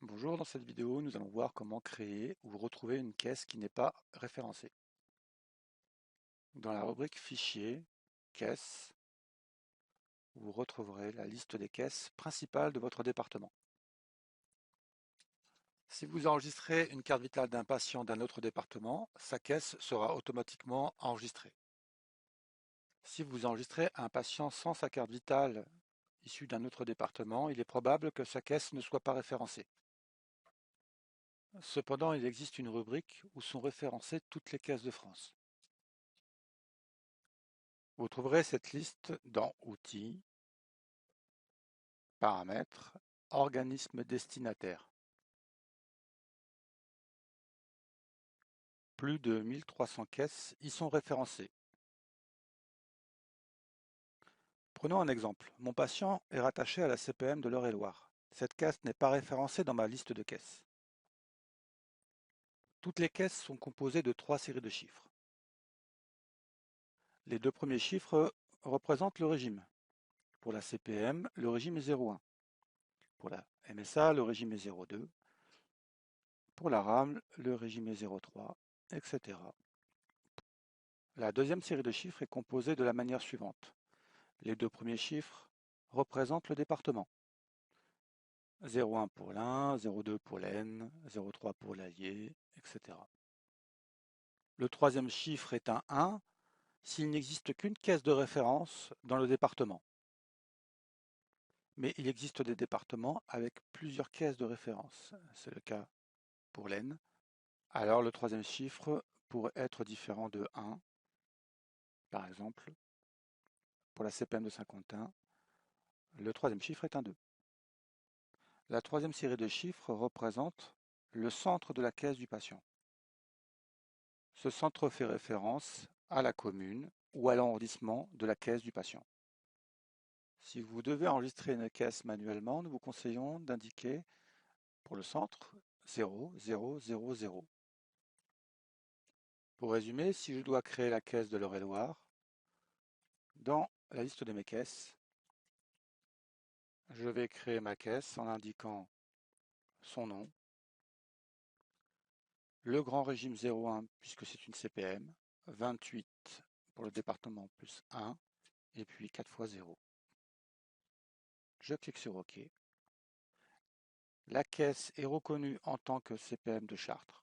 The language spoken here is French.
Bonjour, dans cette vidéo, nous allons voir comment créer ou retrouver une caisse qui n'est pas référencée. Dans la rubrique Fichier, Caisse, vous retrouverez la liste des caisses principales de votre département. Si vous enregistrez une carte vitale d'un patient d'un autre département, sa caisse sera automatiquement enregistrée. Si vous enregistrez un patient sans sa carte vitale issue d'un autre département, il est probable que sa caisse ne soit pas référencée. Cependant, il existe une rubrique où sont référencées toutes les caisses de France. Vous trouverez cette liste dans Outils, Paramètres, Organismes destinataires. Plus de 1300 caisses y sont référencées. Prenons un exemple. Mon patient est rattaché à la CPM de l'Eure-et-Loir. Cette caisse n'est pas référencée dans ma liste de caisses. Toutes les caisses sont composées de 3 séries de chiffres. Les deux premiers chiffres représentent le régime. Pour la CPM, le régime est 0,1. Pour la MSA, le régime est 0,2. Pour la RAM, le régime est 0,3, etc. La deuxième série de chiffres est composée de la manière suivante. Les deux premiers chiffres représentent le département. 0,1 pour l'Ain, 0,2 pour l'Aisne, 0,3 pour l'Allier, etc. Le troisième chiffre est un 1 s'il n'existe qu'une caisse de référence dans le département. Mais il existe des départements avec plusieurs caisses de référence. C'est le cas pour l'Aisne. Alors le troisième chiffre pourrait être différent de 1. Par exemple, pour la CPM de Saint-Quentin, le troisième chiffre est un 2. La troisième série de chiffres représente le centre de la caisse du patient. Ce centre fait référence à la commune ou à l'arrondissement de la caisse du patient. Si vous devez enregistrer une caisse manuellement, nous vous conseillons d'indiquer pour le centre 0, 0, 0, 0. Pour résumer, si je dois créer la caisse de l'Eure-et-Loir, dans la liste de mes caisses, je vais créer ma caisse en indiquant son nom, le grand régime 01 puisque c'est une CPM, 28 pour le département plus 1, et puis 4 fois 0. Je clique sur OK. La caisse est reconnue en tant que CPM de Chartres.